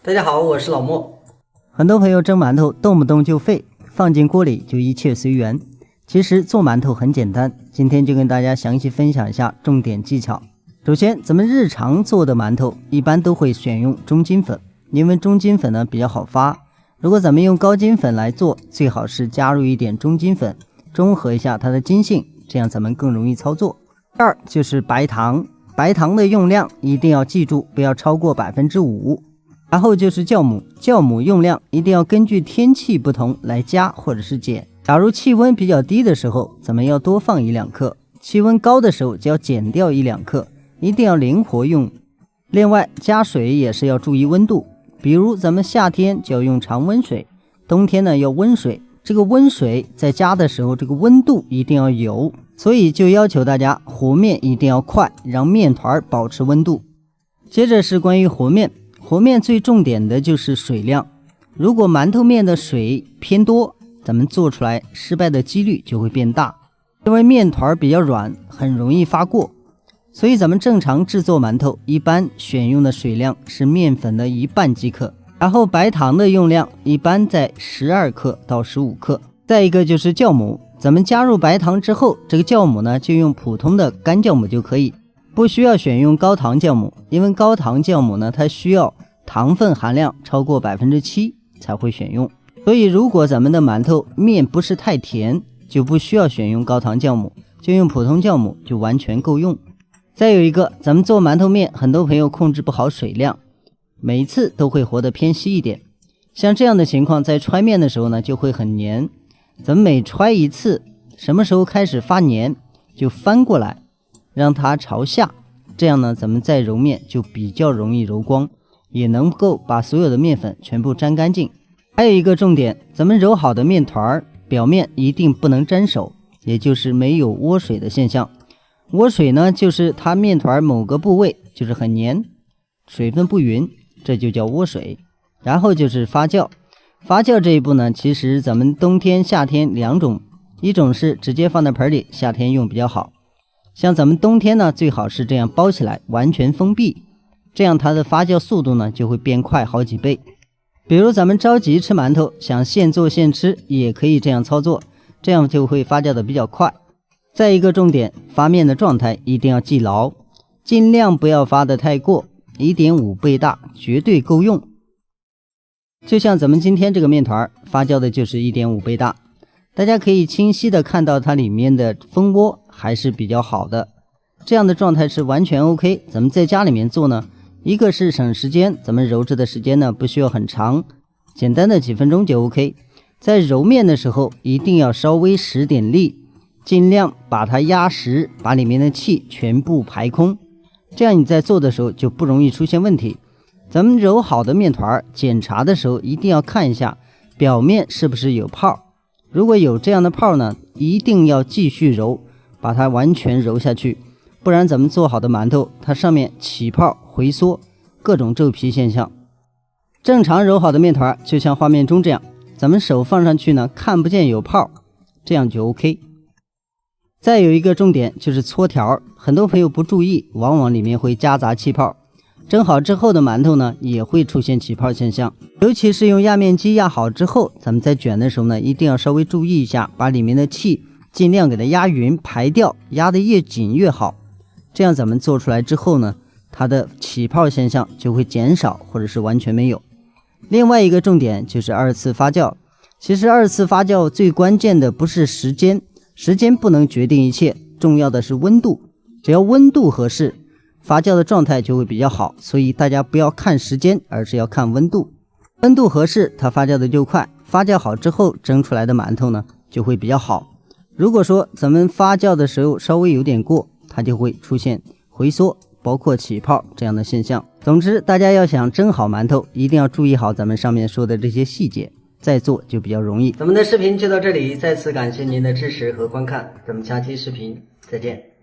大家好，我是老莫。很多朋友蒸馒头动不动就沸，放进鍋裡就一切隨緣。其實做馒头很簡單，今天就跟大家詳細分享一下重點技巧。首先，咱們日常做的馒頭一般都會選用中筋粉，因為中筋粉呢比較好發。如果咱們用高筋粉來做，最好是加入一點中筋粉，中和一下它的筋性，這樣咱們更容易操作。第二就是白糖，白糖的用量一定要記住，不要超過 5%。然後就是酵母，酵母用量一定要根據天氣不同來加或者是減。假如氣溫比較低的時候，咱們要多放1-2克；氣溫高的時候就要減掉1-2克，一定要靈活用。另外加水也是要注意溫度，比如咱們夏天就要用常溫水，冬天呢要溫水。這個溫水在加的時候，這個溫度一定要有，所以就要求大家和面一定要快，讓面團保持溫度。接着是關於和面，和面最重點的就是水量。如果馒头面的水偏多，咱們做出來失敗的幾率就會變大，因為面团比較軟，很容易發過。所以咱們正常制作馒頭一般選用的水量是面粉的1半即可，然後白糖的用量一般在12克到15克。再一個就是酵母，咱們加入白糖之後，這個酵母呢就用普通的乾酵母就可以，不需要選用高糖酵母，因為高糖酵母呢它需要糖分含量超過 7% 才会選用。所以如果咱們的馒頭面不是太甜，就不需要選用高糖酵母，就用普通酵母就完全夠用。再有一個，咱們做馒頭面，很多朋友控制不好水量，每一次都會和得偏稀一點。像這樣的情況，在揣面的時候呢就會很黏。咱們每揣一次，什麼時候開始發黏，就翻過來讓它朝下，這樣呢咱們再揉面就比較容易揉光，也能夠把所有的面粉全部沾乾淨。還有一個重點，咱們揉好的面团表面一定不能沾手，也就是沒有窩水的現象。窩水呢就是它面团某個部位就是很黏，水分不勻，這就叫窩水。然後就是發酵，發酵這一步呢其實咱們冬天夏天2種，一種是直接放在盆裡，夏天用比較好。像咱们冬天呢最好是这樣包起來完全封閉，這樣它的發酵速度呢就會變快好幾倍。比如咱們着急吃馒頭，想現做現吃，也可以這樣操作，這樣就會發酵的比較快。再一個重點，發面的狀態一定要記牢，盡量不要發得太過， 1.5 倍大絕對夠用。就像咱們今天這個面團發酵的就是 1.5 倍大，大家可以清晰的看到它裡面的蜂窩還是比較好的，這樣的狀態是完全 OK。咱們在家裡面做呢，一個是省時間，咱們揉制的時間呢不需要很長，簡單的幾分鐘就 OK。在揉面的時候一定要稍微使點力，盡量把它壓實，把裡面的氣全部排空，這樣你在做的時候就不容易出現問題。咱們揉好的面团檢查的時候一定要看一下表面是不是有泡，如果有這樣的泡呢，一定要繼續揉，把它完全揉下去，不然咱們做好的馒頭它上面起泡回縮，各種皺皮現象。正常揉好的面团就像畫面中這樣，咱們手放上去呢看不見有泡，這樣就 OK。 再有一個重點就是搓條，很多朋友不注意，往往裡面會夾雜氣泡，蒸好之後的馒頭呢也會出現起泡現象。尤其是用壓面機壓好之後，咱們在捲的時候呢一定要稍微注意一下，把裡面的氣盡量給它壓匀排掉，壓得越緊越好，這樣咱們做出來之後呢，它的起泡現象就會減少或者是完全沒有。另外一個重點就是2次發酵，其實2次發酵最關鍵的不是時間，時間不能決定一切，重要的是溫度，只要溫度合適，發酵的狀態就會比較好。所以大家不要看時間，而是要看溫度，溫度合適它發酵的就快，發酵好之後蒸出來的馒頭呢就會比較好。如果說咱們發酵的時候稍微有點過，它就會出現回縮包括起泡這樣的現象。總之大家要想蒸好馒頭，一定要注意好咱們上面說的這些細節，再做就比較容易。咱們的視頻就到這裡，再次感謝您的支持和觀看，咱們下期視頻再見。